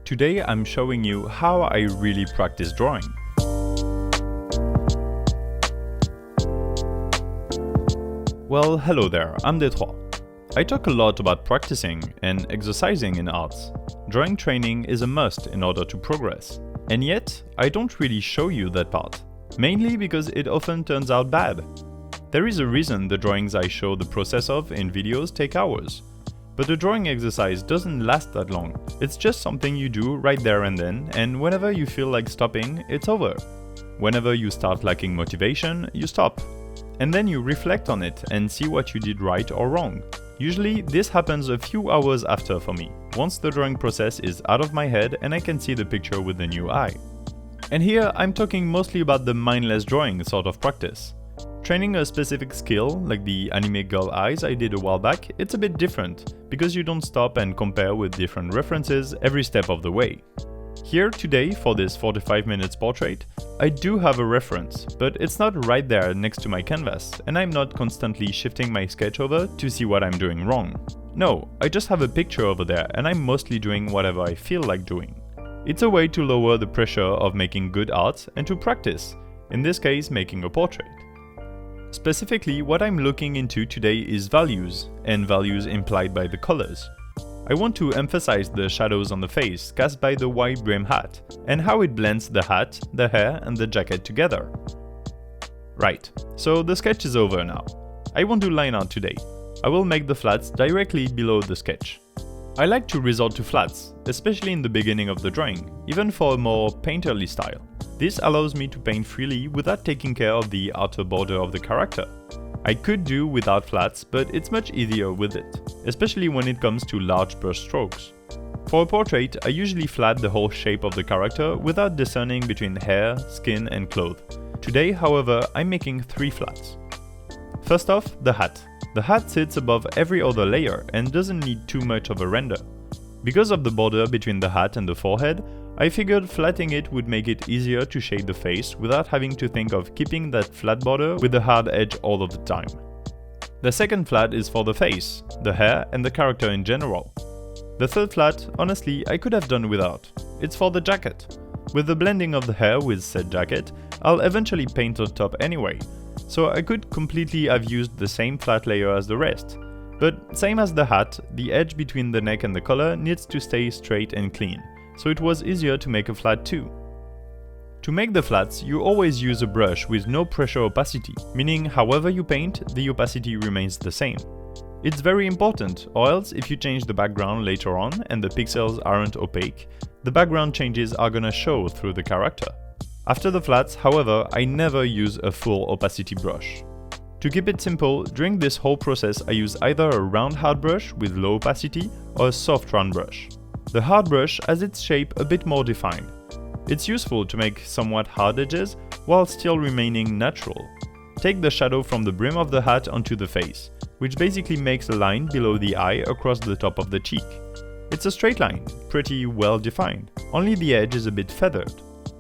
Today I'm showing you how I really practice drawing. Well, hello there, I'm Détroit. I talk a lot about practicing and exercising in arts. Drawing training is a must in order to progress. And yet, I don't really show you that part. Mainly because it often turns out bad. There is a reason the drawings I show the process of in videos take hours. But the drawing exercise doesn't last that long. It's just something you do right there and then, and whenever you feel like stopping, it's over. Whenever you start lacking motivation, you stop. And then you reflect on it and see what you did right or wrong. Usually, this happens a few hours after for me, once the drawing process is out of my head and I can see the picture with a new eye. And here, I'm talking mostly about the mindless drawing sort of practice. Training a specific skill, like the anime girl eyes I did a while back, it's a bit different, because you don't stop and compare with different references every step of the way. Here today, for this 45 minutes portrait, I do have a reference, but it's not right there next to my canvas, and I'm not constantly shifting my sketch over to see what I'm doing wrong. No, I just have a picture over there, and I'm mostly doing whatever I feel like doing. It's a way to lower the pressure of making good art and to practice, in this case making a portrait. Specifically, what I'm looking into today is values, and values implied by the colors. I want to emphasize the shadows on the face cast by the wide brim hat, and how it blends the hat, the hair, and the jacket together. Right, so the sketch is over now. I won't do line art today. I will make the flats directly below the sketch. I like to resort to flats, especially in the beginning of the drawing, even for a more painterly style. This allows me to paint freely without taking care of the outer border of the character. I could do without flats, but it's much easier with it, especially when it comes to large brush strokes. For a portrait, I usually flat the whole shape of the character without discerning between hair, skin and clothes. Today, however, I'm making 3 flats. First off, the hat. The hat sits above every other layer and doesn't need too much of a render. Because of the border between the hat and the forehead, I figured flatting it would make it easier to shade the face without having to think of keeping that flat border with the hard edge all of the time. The second flat is for the face, the hair and the character in general. The third flat, honestly, I could have done without. It's for the jacket. With the blending of the hair with said jacket, I'll eventually paint on top anyway, so I could completely have used the same flat layer as the rest. But same as the hat, the edge between the neck and the collar needs to stay straight and clean, so it was easier to make a flat too. To make the flats, you always use a brush with no pressure opacity, meaning however you paint, the opacity remains the same. It's very important, or else if you change the background later on and the pixels aren't opaque, the background changes are gonna show through the character. After the flats, however, I never use a full opacity brush. To keep it simple, during this whole process I use either a round hard brush with low opacity or a soft round brush. The hard brush has its shape a bit more defined. It's useful to make somewhat hard edges while still remaining natural. Take the shadow from the brim of the hat onto the face, which basically makes a line below the eye across the top of the cheek. It's a straight line, pretty well defined, only the edge is a bit feathered.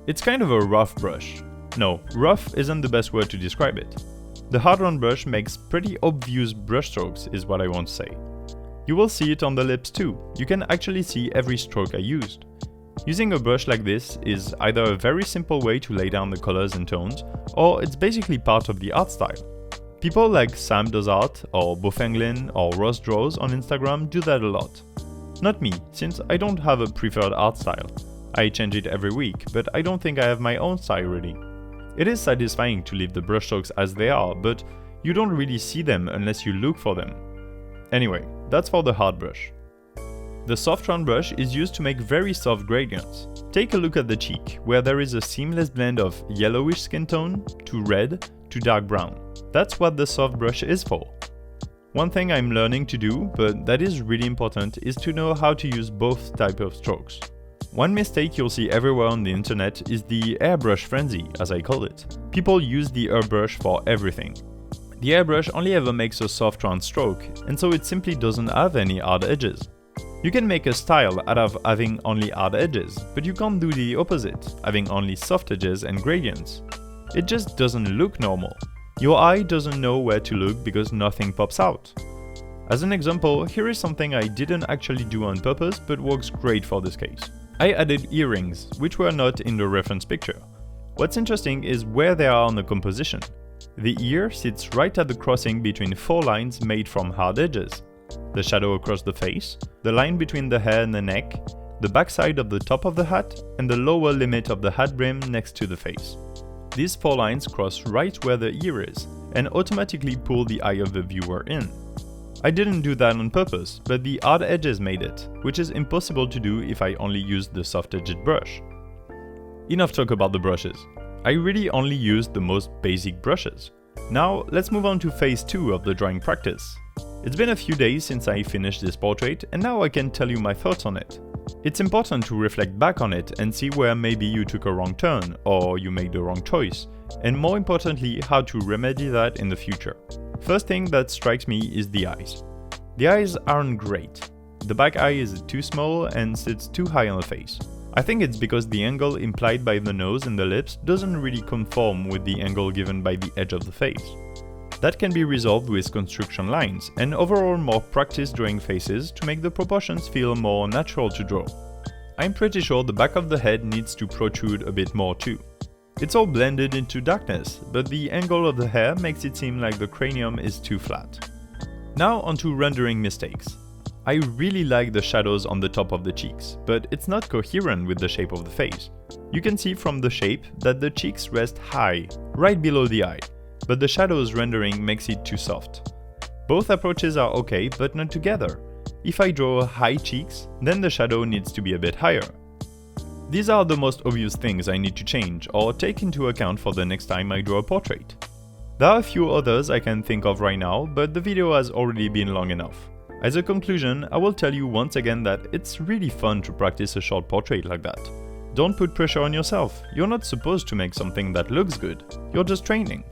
It's kind of a rough brush. No, rough isn't the best word to describe it. The hard round brush makes pretty obvious brush strokes is what I want to say. You will see it on the lips too. You can actually see every stroke I used. Using a brush like this is either a very simple way to lay down the colors and tones, or it's basically part of the art style. People like Sam Does Art, or Bofenglin, or Ross Draws on Instagram do that a lot. Not me, since I don't have a preferred art style. I change it every week, but I don't think I have my own style really. It is satisfying to leave the brushstrokes as they are, but you don't really see them unless you look for them. Anyway, that's for the hard brush. The soft round brush is used to make very soft gradients. Take a look at the cheek, where there is a seamless blend of yellowish skin tone to red to dark brown. That's what the soft brush is for. One thing I'm learning to do, but that is really important, is to know how to use both types of strokes. One mistake you'll see everywhere on the internet is the airbrush frenzy, as I call it. People use the airbrush for everything. The airbrush only ever makes a soft round stroke, and so it simply doesn't have any hard edges. You can make a style out of having only hard edges, but you can't do the opposite, having only soft edges and gradients. It just doesn't look normal. Your eye doesn't know where to look because nothing pops out. As an example, here is something I didn't actually do on purpose but works great for this case. I added earrings, which were not in the reference picture. What's interesting is where they are on the composition. The ear sits right at the crossing between 4 lines made from hard edges. The shadow across the face, the line between the hair and the neck, the backside of the top of the hat, and the lower limit of the hat brim next to the face. These 4 lines cross right where the ear is, and automatically pull the eye of the viewer in. I didn't do that on purpose, but the hard edges made it, which is impossible to do if I only used the soft-edged brush. Enough talk about the brushes. I really only used the most basic brushes. Now, let's move on to phase 2 of the drawing practice. It's been a few days since I finished this portrait, and now I can tell you my thoughts on it. It's important to reflect back on it and see where maybe you took a wrong turn, or you made the wrong choice, and more importantly, how to remedy that in the future. First thing that strikes me is the eyes. The eyes aren't great. The back eye is too small and sits too high on the face. I think it's because the angle implied by the nose and the lips doesn't really conform with the angle given by the edge of the face. That can be resolved with construction lines and overall more practice drawing faces to make the proportions feel more natural to draw. I'm pretty sure the back of the head needs to protrude a bit more too. It's all blended into darkness, but the angle of the hair makes it seem like the cranium is too flat. Now onto rendering mistakes. I really like the shadows on the top of the cheeks, but it's not coherent with the shape of the face. You can see from the shape that the cheeks rest high, right below the eye, but the shadows rendering makes it too soft. Both approaches are okay, but not together. If I draw high cheeks, then the shadow needs to be a bit higher. These are the most obvious things I need to change or take into account for the next time I draw a portrait. There are a few others I can think of right now, but the video has already been long enough. As a conclusion, I will tell you once again that it's really fun to practice a short portrait like that. Don't put pressure on yourself. You're not supposed to make something that looks good. You're just training.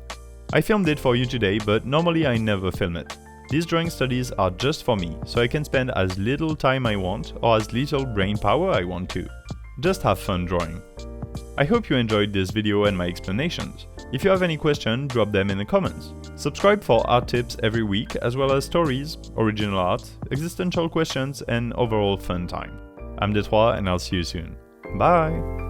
I filmed it for you today, but normally I never film it. These drawing studies are just for me, so I can spend as little time I want or as little brain power I want to. Just have fun drawing. I hope you enjoyed this video and my explanations. If you have any questions, drop them in the comments. Subscribe for art tips every week, as well as stories, original art, existential questions, and overall fun time. I'm Detroit, and I'll see you soon. Bye!